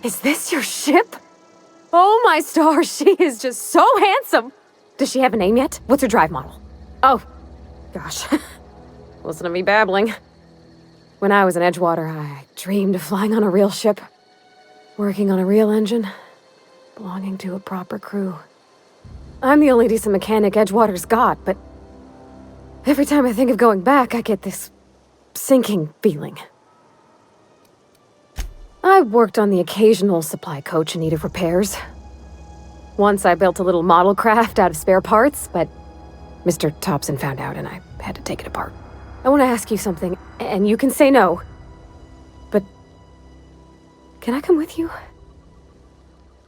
Is this your ship? Oh my stars, she is just so handsome! Does she have a name yet? What's her drive model? Oh, gosh. Listen to me babbling. When I was in Edgewater, I dreamed of flying on a real ship, working on a real engine, belonging to a proper crew. I'm the only decent mechanic Edgewater's got, but every time I think of going back, I get this sinking feeling. I worked on the occasional supply coach in need of repairs. Once I built a little model craft out of spare parts, but Mr. Thompson found out and I had to take it apart. I want to ask you something, and you can say no. But can I come with you?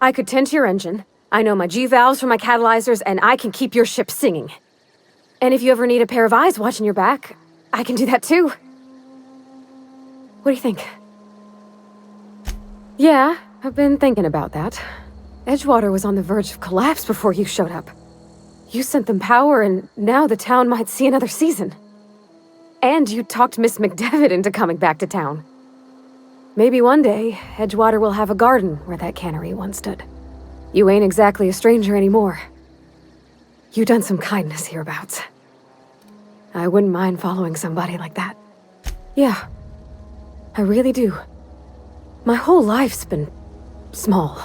I could tend to your engine. I know my G-valves from my catalyzers, and I can keep your ship singing. And if you ever need a pair of eyes watching your back, I can do that too. What do you think? Yeah, I've been thinking about that. Edgewater was on the verge of collapse before you showed up. You sent them power, and now the town might see another season. And you talked Miss McDevitt into coming back to town. Maybe one day, Edgewater will have a garden where that cannery once stood. You ain't exactly a stranger anymore. You've done some kindness hereabouts. I wouldn't mind following somebody like that. Yeah, I really do. My whole life's been small.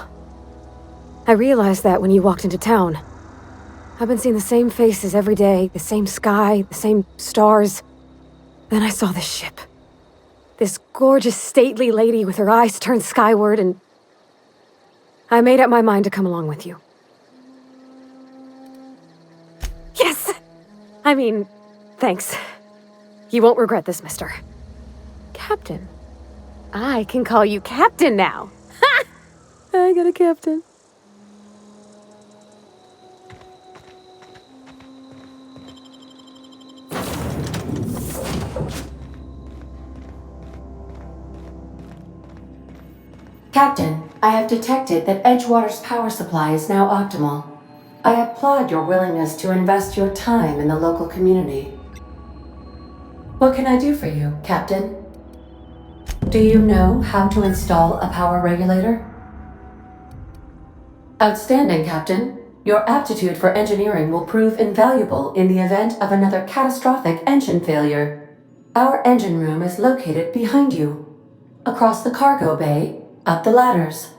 I realized that when you walked into town. I've been seeing the same faces every day, the same sky, the same stars. Then I saw this ship. This gorgeous, stately lady with her eyes turned skyward, and I made up my mind to come along with you. Yes! I mean, thanks. You won't regret this, mister. Captain. I can call you Captain now. Ha! I got a captain. Captain, I have detected that Edgewater's power supply is now optimal. I applaud your willingness to invest your time in the local community. What can I do for you, Captain? Do you know how to install a power regulator? Outstanding, Captain. Your aptitude for engineering will prove invaluable in the event of another catastrophic engine failure. Our engine room is located behind you. Across the cargo bay, up the ladders.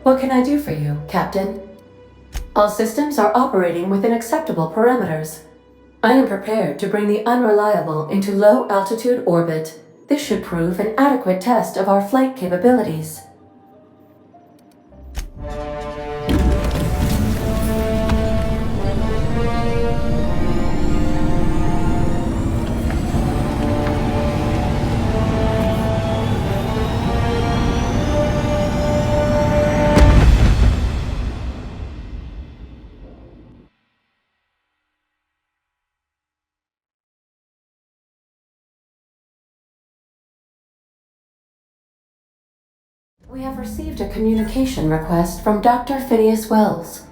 What can I do for you, Captain? All systems are operating within acceptable parameters. I am prepared to bring the unreliable into low-altitude orbit. This should prove an adequate test of our flight capabilities. We have received a communication request from Dr. Phineas Wells.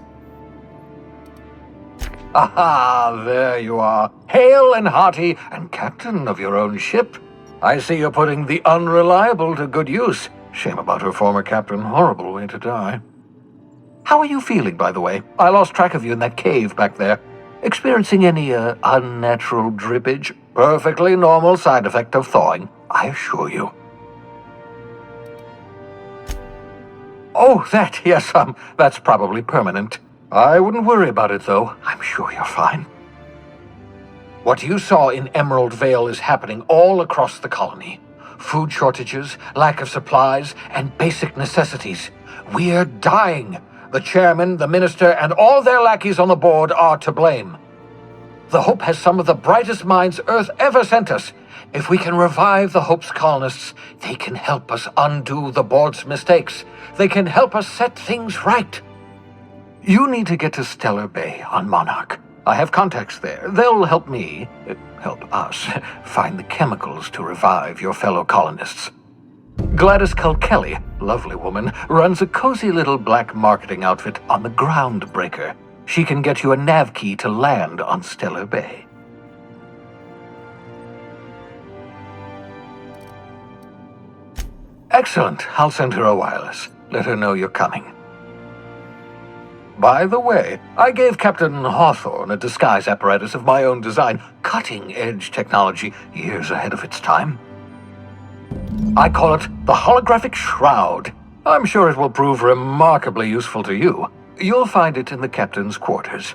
Aha, there you are. Hale and hearty, and captain of your own ship. I see you're putting the unreliable to good use. Shame about her former captain. Horrible way to die. How are you feeling, by the way? I lost track of you in that cave back there. Experiencing any, unnatural drippage? Perfectly normal side effect of thawing, I assure you. Oh, that, yes, that's probably permanent. I wouldn't worry about it, though. I'm sure you're fine. What you saw in Emerald Vale is happening all across the colony. Food shortages, lack of supplies, and basic necessities. We're dying. The chairman, the minister, and all their lackeys on the board are to blame. The Hope has some of the brightest minds Earth ever sent us. If we can revive the Hope's colonists, they can help us undo the board's mistakes. They can help us set things right. You need to get to Stellar Bay on Monarch. I have contacts there. They'll help me, help us, find the chemicals to revive your fellow colonists. Gladys Kilkelly, lovely woman, runs a cozy little black marketing outfit on the Groundbreaker. She can get you a nav key to land on Stellar Bay. Excellent. I'll send her a wireless. Let her know you're coming. By the way, I gave Captain Hawthorne a disguise apparatus of my own design, cutting-edge technology years ahead of its time. I call it the Holographic Shroud. I'm sure it will prove remarkably useful to you. You'll find it in the captain's quarters.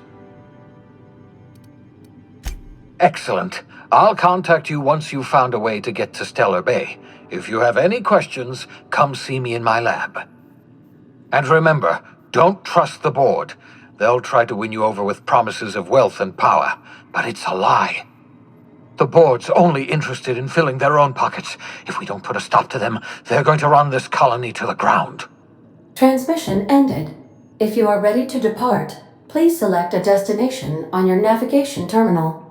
Excellent. I'll contact you once you've found a way to get to Stellar Bay. If you have any questions, come see me in my lab. And remember, don't trust the board. They'll try to win you over with promises of wealth and power, but it's a lie. The board's only interested in filling their own pockets. If we don't put a stop to them, they're going to run this colony to the ground. Transmission ended. If you are ready to depart, please select a destination on your navigation terminal.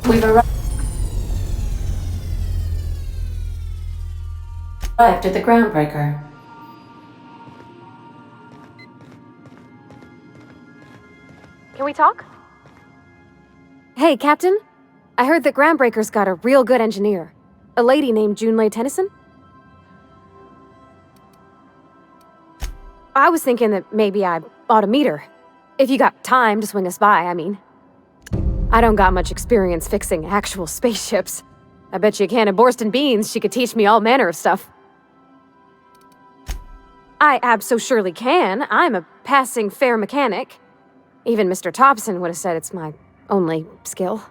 We've arrived at the Groundbreaker. Can we talk? Hey, Captain. I heard that Groundbreaker's got a real good engineer. A lady named Junlei Tennyson. I was thinking that maybe I ought to meet her. If you got time to swing us by, I mean. I don't got much experience fixing actual spaceships. I bet you a can of Borston beans she could teach me all manner of stuff. I abso-surely can. I'm a passing fair mechanic. Even Mr. Thompson would have said it's my only skill.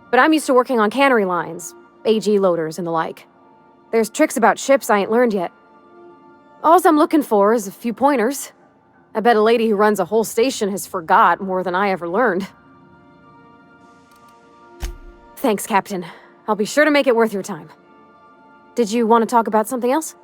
But I'm used to working on cannery lines, AG loaders and the like. There's tricks about ships I ain't learned yet. Alls I'm looking for is a few pointers. I bet a lady who runs a whole station has forgot more than I ever learned. Thanks, Captain. I'll be sure to make it worth your time. Did you want to talk about something else?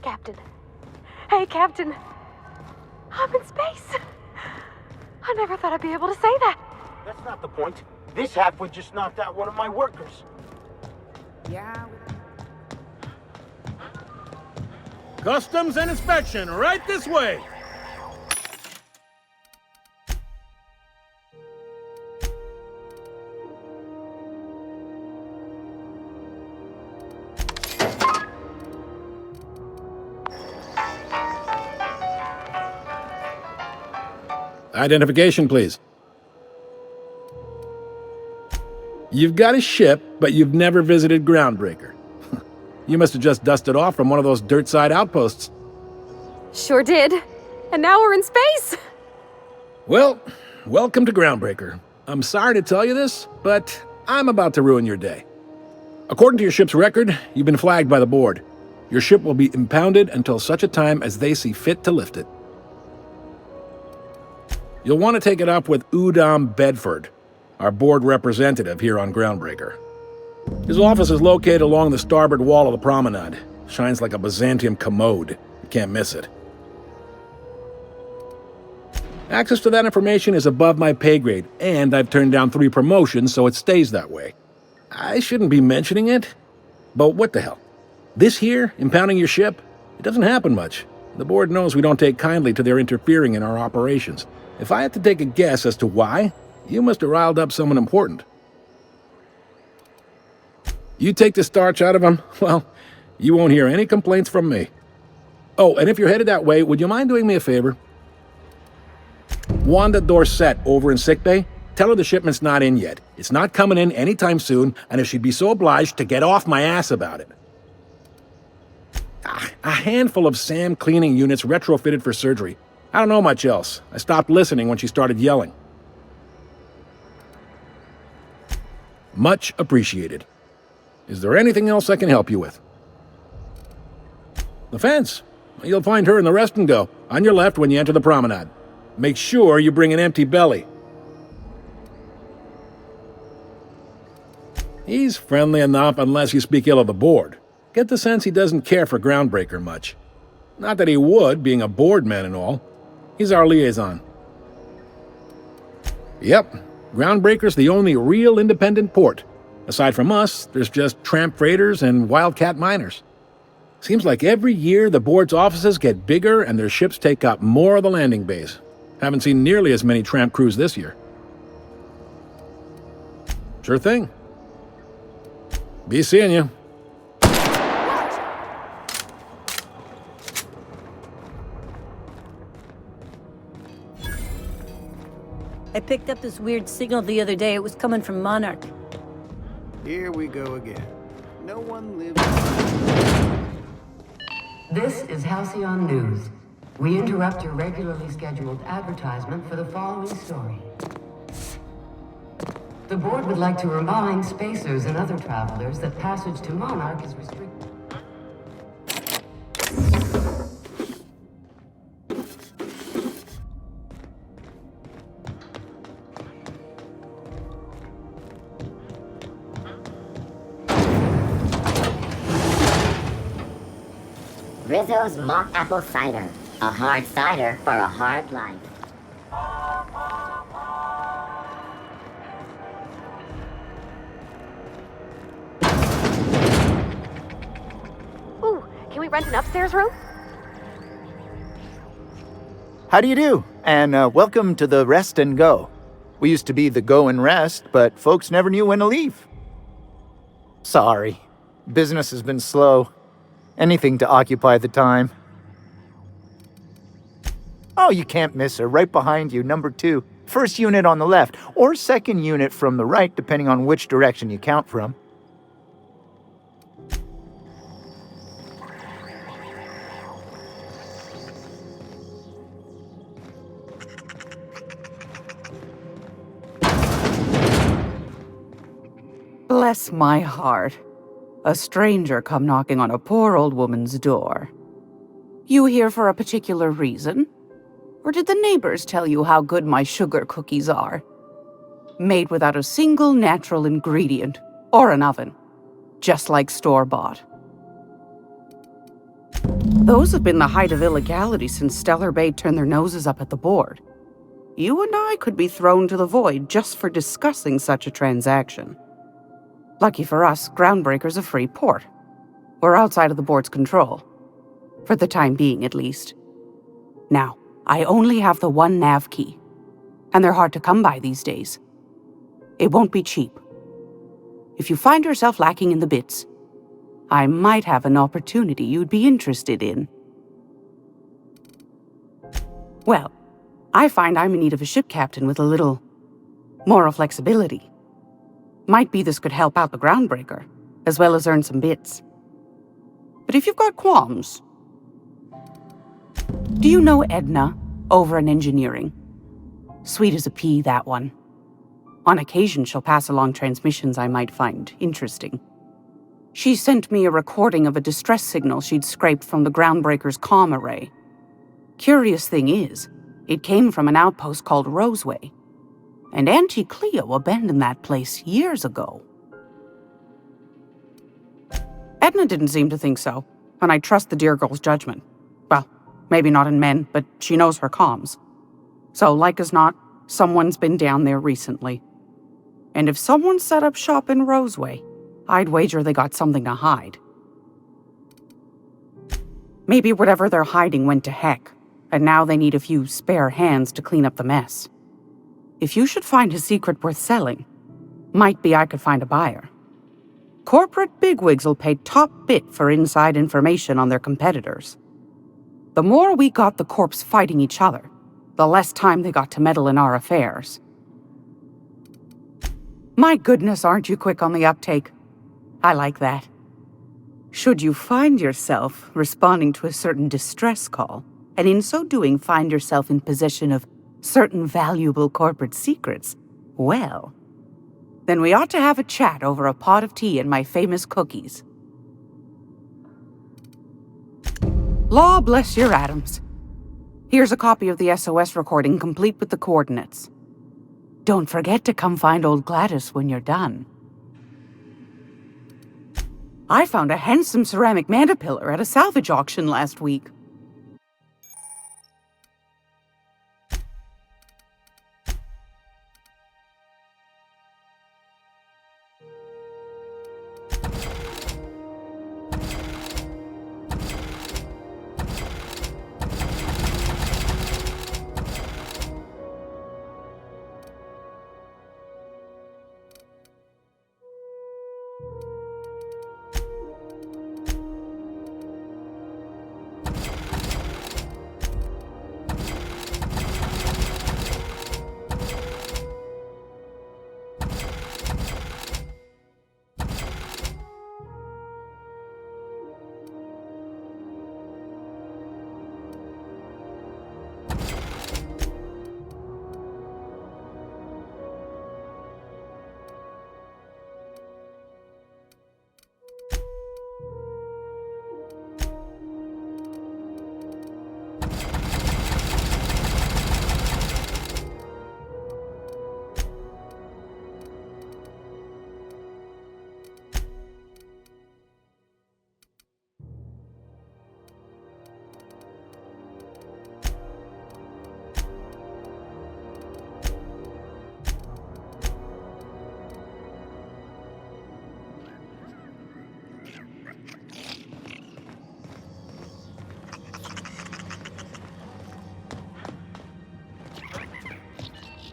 Captain. Hey, Captain. I'm in space. I never thought I'd be able to say that. That's not the point. This halfway just knocked out one of my workers. Yeah. Customs and inspection, right this way! Identification, please. You've got a ship, but you've never visited Groundbreaker. You must have just dusted off from one of those dirt-side outposts. Sure did. And now we're in space. Well, welcome to Groundbreaker. I'm sorry to tell you this, but I'm about to ruin your day. According to your ship's record, you've been flagged by the board. Your ship will be impounded until such a time as they see fit to lift it. You'll want to take it up with Udom Bedford, our board representative here on Groundbreaker. His office is located along the starboard wall of the promenade. Shines like a Byzantium commode. You can't miss it. Access to that information is above my pay grade, and I've turned down 3 promotions, so it stays that way. I shouldn't be mentioning it, but what the hell? This here, impounding your ship, it doesn't happen much. The board knows we don't take kindly to their interfering in our operations. If I had to take a guess as to why, you must have riled up someone important. You take the starch out of them, well, you won't hear any complaints from me. Oh, and if you're headed that way, would you mind doing me a favor? Wanda Dorset over in sickbay, tell her the shipment's not in yet. It's not coming in anytime soon, and if she'd be so obliged to get off my ass about it. A handful of SAM cleaning units retrofitted for surgery. I don't know much else. I stopped listening when she started yelling. Much appreciated. Is there anything else I can help you with? The fence. You'll find her in the rest and go, on your left when you enter the promenade. Make sure you bring an empty belly. He's friendly enough unless you speak ill of the board. Get the sense he doesn't care for Groundbreaker much. Not that he would, being a board man and all. He's our liaison. Yep, Groundbreaker's the only real independent port. Aside from us, there's just tramp freighters and wildcat miners. Seems like every year the board's offices get bigger and their ships take up more of the landing bays. Haven't seen nearly as many tramp crews this year. Sure thing. Be seeing you. I picked up this weird signal the other day. It was coming from Monarch. Here we go again. No one lives... This is Halcyon News. We interrupt your regularly scheduled advertisement for the following story. The board would like to remind spacers and other travelers that passage to Monarch is restricted. Rizzo's mock apple cider. A hard cider for a hard life. Ooh, can we rent an upstairs room? How do you do? And welcome to the Rest and Go. We used to be the Go and Rest, but folks never knew when to leave. Sorry. Business has been slow. Anything to occupy the time. Oh, you can't miss her. Right behind you, number 2. First unit on the left, or second unit from the right, depending on which direction you count from. Bless my heart. A stranger come knocking on a poor old woman's door. You here for a particular reason? Or did the neighbors tell you how good my sugar cookies are? Made without a single natural ingredient, or an oven. Just like store-bought. Those have been the height of illegality since Stellar Bay turned their noses up at the board. You and I could be thrown to the void just for discussing such a transaction. Lucky for us, Groundbreaker's a free port. We're outside of the board's control. For the time being, at least. Now, I only have the one nav key. And they're hard to come by these days. It won't be cheap. If you find yourself lacking in the bits, I might have an opportunity you'd be interested in. Well, I find I'm in need of a ship captain with a little moral flexibility. Might be this could help out the Groundbreaker, as well as earn some bits. But if you've got qualms... Do you know Edna, over in engineering? Sweet as a pea, that one. On occasion, she'll pass along transmissions I might find interesting. She sent me a recording of a distress signal she'd scraped from the Groundbreaker's comm array. Curious thing is, it came from an outpost called Roseway. And Auntie Cleo abandoned that place years ago. Edna didn't seem to think so, and I trust the dear girl's judgment. Well, maybe not in men, but she knows her comms. So, like as not, someone's been down there recently. And if someone set up shop in Roseway, I'd wager they got something to hide. Maybe whatever they're hiding went to heck, and now they need a few spare hands to clean up the mess. If you should find a secret worth selling, might be I could find a buyer. Corporate bigwigs will pay top bit for inside information on their competitors. The more we got the corps fighting each other, the less time they got to meddle in our affairs. My goodness, aren't you quick on the uptake? I like that. Should you find yourself responding to a certain distress call, and in so doing find yourself in possession of certain valuable corporate secrets, well, then we ought to have a chat over a pot of tea and my famous cookies. Law bless your atoms. Here's a copy of the SOS recording complete with the coordinates. Don't forget to come find old Gladys when you're done. I found a handsome ceramic mandapillar at a salvage auction last week.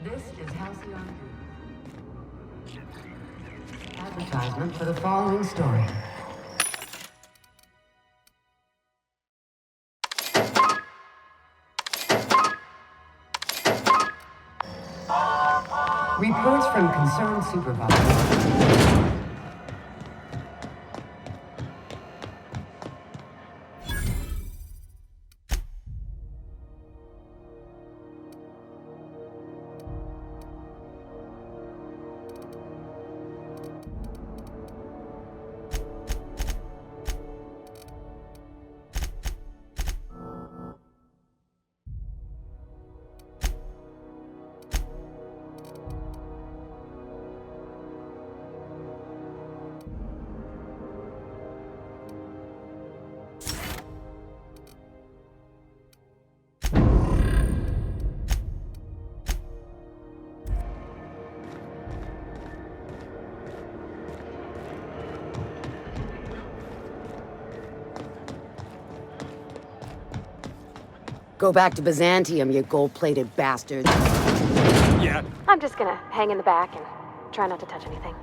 This is Halcyon. Advertisement for the following story. Reports from concerned supervisors. Go back to Byzantium, you gold-plated bastard. Yeah. I'm just gonna hang in the back and try not to touch anything.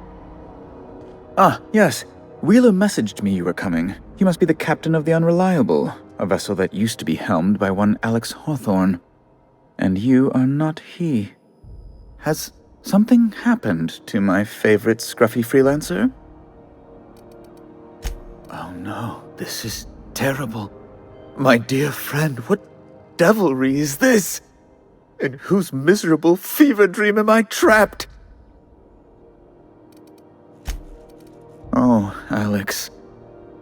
Ah, yes. Wheeler messaged me you were coming. He must be the captain of the Unreliable, a vessel that used to be helmed by one Alex Hawthorne. And you are not he. Has something happened to my favorite scruffy freelancer? Oh no, this is terrible. My dear friend, what devilry is this? In whose miserable fever dream am I trapped? Oh, Alex.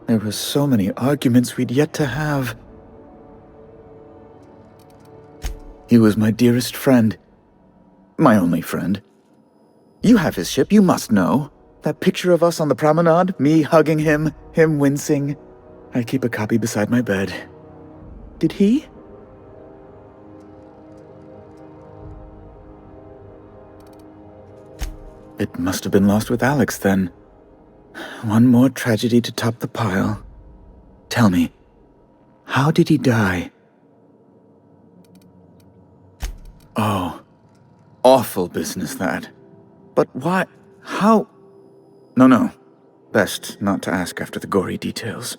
There were so many arguments we'd yet to have. He was my dearest friend. My only friend. You have his ship, you must know. That picture of us on the promenade, me hugging him, him wincing. I keep a copy beside my bed. Did he? It must have been lost with Alex, then. One more tragedy to top the pile. Tell me, how did he die? Oh, awful business, that. But why? How? No. Best not to ask after the gory details.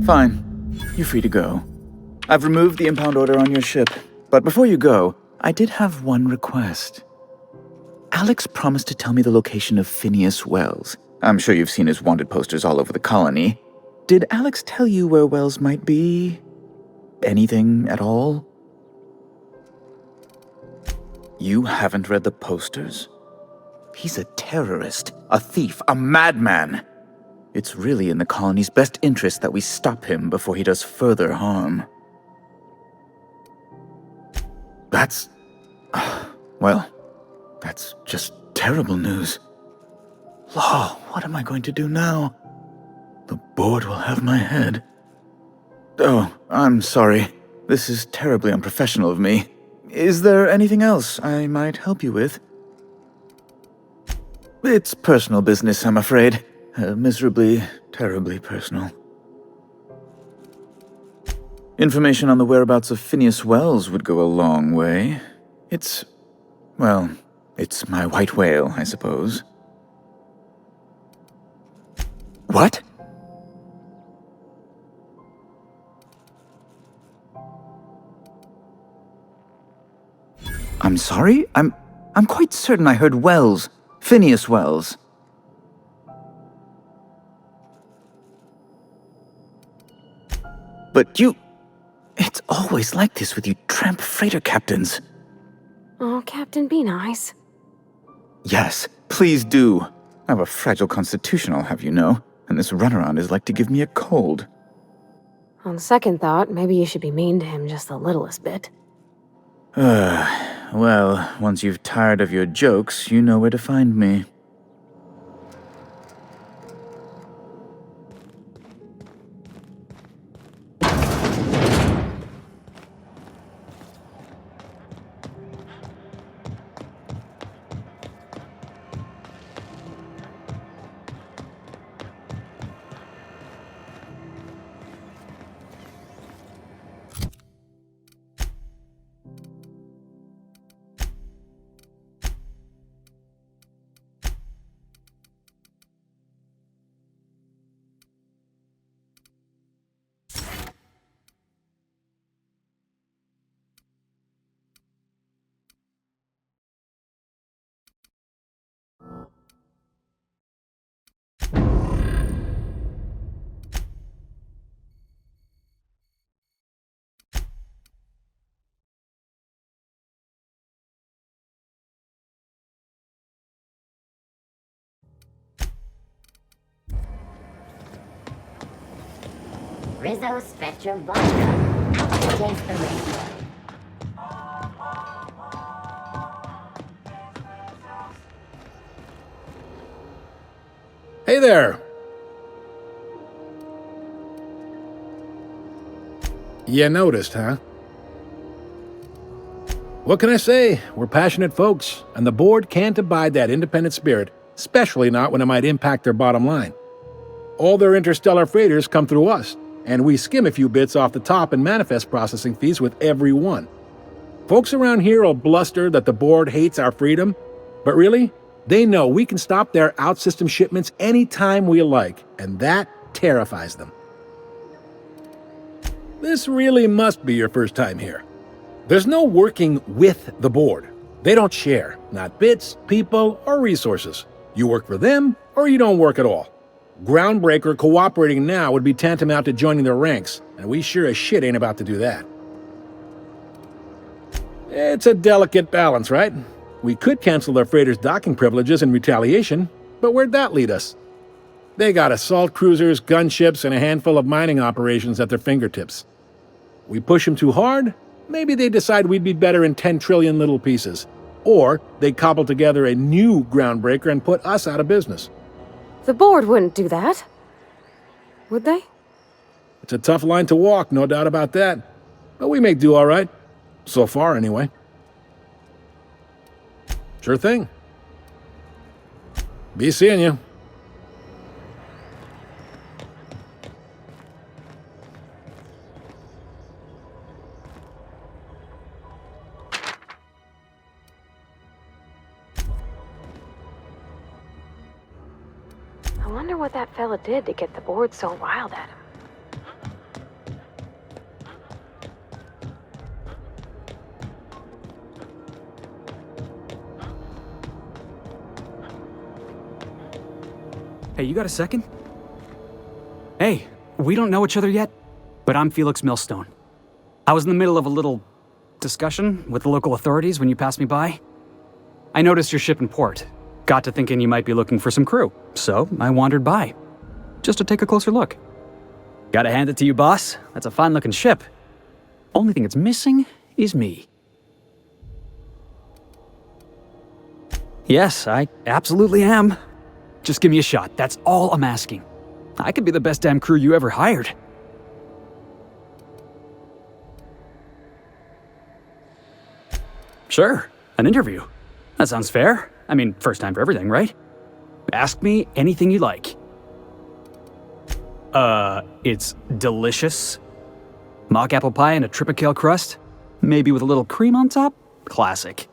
Fine. You're free to go. I've removed the impound order on your ship. But before you go, I did have one request. Alex promised to tell me the location of Phineas Wells. I'm sure you've seen his wanted posters all over the colony. Did Alex tell you where Wells might be? Anything at all? You haven't read the posters? He's a terrorist, a thief, a madman. It's really in the colony's best interest that we stop him before he does further harm. That's... well, that's just terrible news. Law, what am I going to do now? The board will have my head. Oh, I'm sorry. This is terribly unprofessional of me. Is there anything else I might help you with? It's personal business, I'm afraid. Miserably, terribly personal. Information on the whereabouts of Phineas Wells would go a long way. It's my white whale, I suppose. What? I'm sorry? I'm quite certain I heard Wells. Phineas Wells. But you... It's always like this with you tramp freighter captains. Oh, Captain, be nice. Yes, please do. I have a fragile constitution, I'll have you know, and this runaround is like to give me a cold. On second thought, maybe you should be mean to him just the littlest bit. Well, once you've tired of your jokes, you know where to find me. Rizzo Spectrum Vodka. Taste the rainbow. Hey there! You noticed, huh? What can I say? We're passionate folks, and the board can't abide that independent spirit, especially not when it might impact their bottom line. All their interstellar freighters come through us, and we skim a few bits off the top in manifest processing fees with every one. Folks around here will bluster that the board hates our freedom, but really, they know we can stop their out-system shipments anytime we like, and that terrifies them. This really must be your first time here. There's no working with the board. They don't share, not bits, people, or resources. You work for them, or you don't work at all. Groundbreaker cooperating now would be tantamount to joining their ranks, and we sure as shit ain't about to do that. It's a delicate balance, right? We could cancel their freighters' docking privileges in retaliation, but where'd that lead us? They got assault cruisers, gunships, and a handful of mining operations at their fingertips. We push them too hard, maybe they decide we'd be better in 10 trillion little pieces. Or they cobble together a new groundbreaker and put us out of business. The board wouldn't do that. Would they? It's a tough line to walk, no doubt about that. But we make do all right. So far, anyway. Sure thing. Be seeing you. I wonder what that fella did to get the board so riled at him. Hey, you got a second? Hey, we don't know each other yet, but I'm Felix Millstone. I was in the middle of a little discussion with the local authorities when you passed me by. I noticed your ship in port. Got to thinking you might be looking for some crew, so I wandered by, just to take a closer look. Gotta hand it to you, boss. That's a fine-looking ship. Only thing it's missing is me. Yes, I absolutely am. Just give me a shot, that's all I'm asking. I could be the best damn crew you ever hired. Sure, an interview. That sounds fair. I mean, first time for everything, right? Ask me anything you like. It's delicious. Mock apple pie and a tripicale crust? Maybe with a little cream on top? Classic.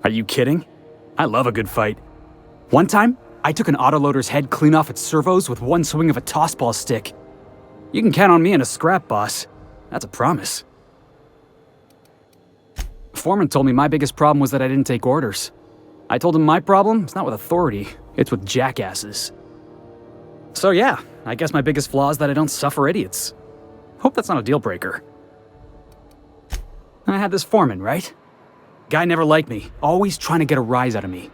Are you kidding? I love a good fight. One time, I took an autoloader's head clean off its servos with one swing of a tossball stick. You can count on me in a scrap, boss. That's a promise. Foreman told me my biggest problem was that I didn't take orders. I told him my problem is not with authority, it's with jackasses. So yeah, I guess my biggest flaw is that I don't suffer idiots. Hope that's not a deal breaker. I had this foreman, right? Guy never liked me, always trying to get a rise out of me.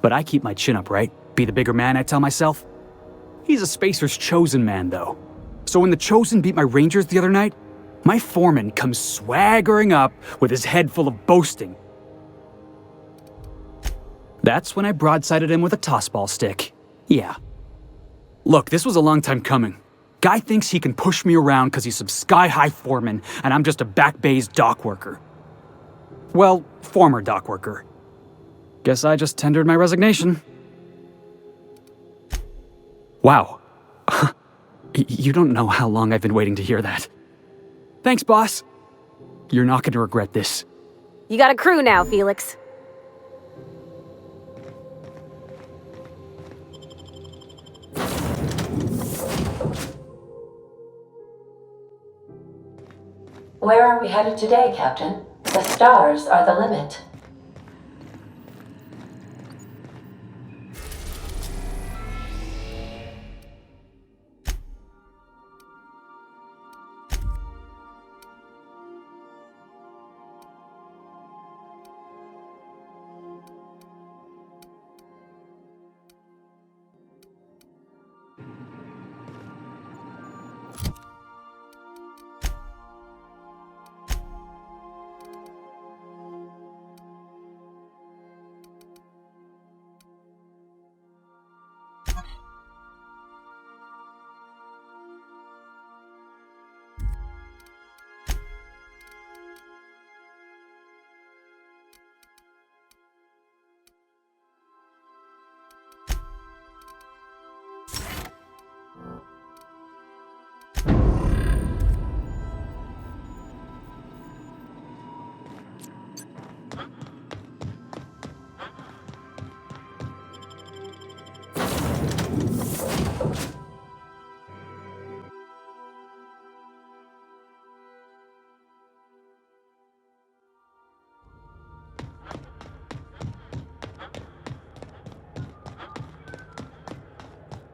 But I keep my chin up, right? Be the bigger man, I tell myself. He's a Spacer's chosen man, though. So when the Chosen beat my Rangers the other night, my foreman comes swaggering up with his head full of boasting. That's when I broadsided him with a tossball stick. Yeah. Look, this was a long time coming. Guy thinks he can push me around because he's some sky-high foreman, and I'm just a back bay's dock worker. Well, former dock worker. Guess I just tendered my resignation. Wow. You don't know how long I've been waiting to hear that. Thanks, boss. You're not going to regret this. You got a crew now, Felix. Where are we headed today, Captain? The stars are the limit.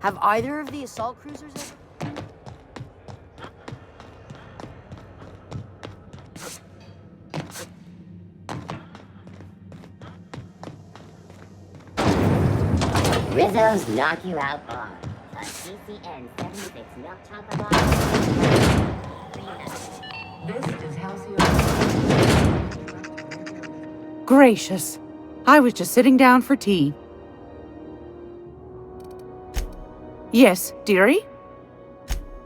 Have either of the assault cruisers ever... Rizzo's knock you out bar. A CCN 76 milk chocolate bar. This is Halcyon. Gracious. I was just sitting down for tea. Yes, dearie?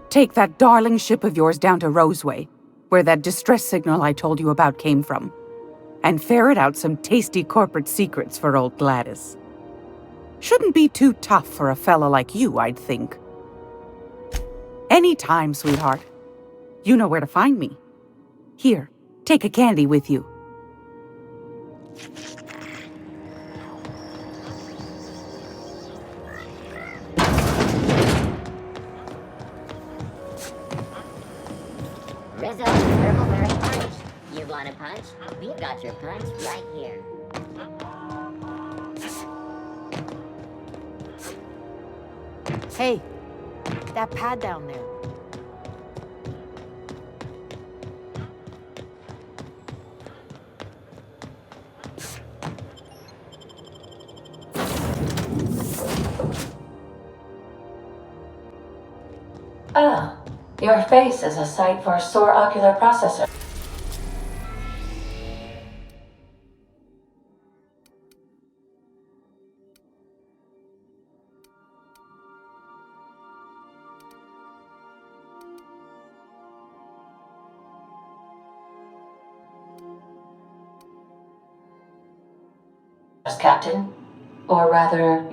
Take that darling ship of yours down to Roseway, where that distress signal I told you about came from, and ferret out some tasty corporate secrets for old Gladys. Shouldn't be too tough for a fella like you, I'd think. Anytime, sweetheart. You know where to find me. Here, take a candy with you. Rizzo's Purple Berry Punch. You want a punch? We've got your punch right here. Hey, that pad down there. Ah, your face is a sight for a sore ocular processor. Captain, or rather...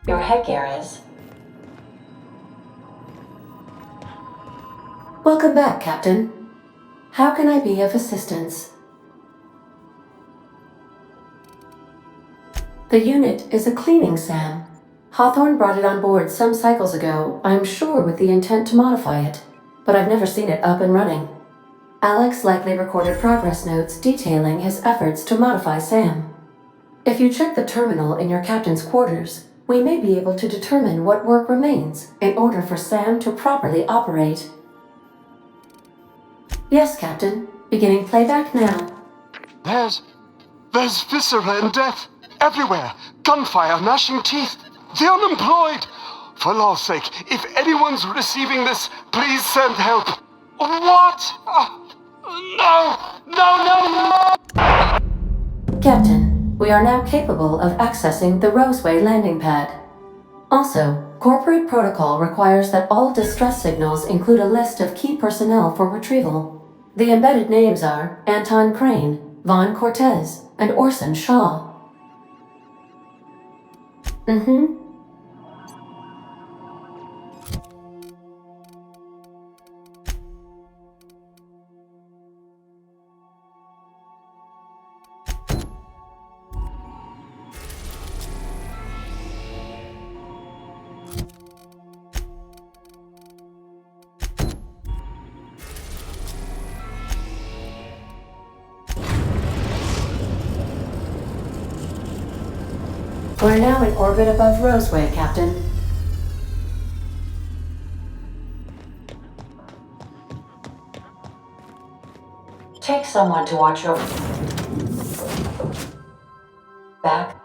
Your headgear is... Welcome back, Captain. How can I be of assistance? The unit is a cleaning SAM. Hawthorne brought it on board some cycles ago, I'm sure with the intent to modify it, but I've never seen it up and running. Alex likely recorded progress notes detailing his efforts to modify SAM. If you check the terminal in your captain's quarters, we may be able to determine what work remains in order for SAM to properly operate. Yes, Captain. Beginning playback now. There's viscera and death everywhere. Gunfire, gnashing teeth. The unemployed. For law's sake, if anyone's receiving this, please send help. What? No! Captain, we are now capable of accessing the Roseway landing pad. Also, corporate protocol requires that all distress signals include a list of key personnel for retrieval. The embedded names are Anton Crane, Vaughn Cortez, and Orson Shaw. We're now in orbit above Roseway, Captain. Take someone to watch your back.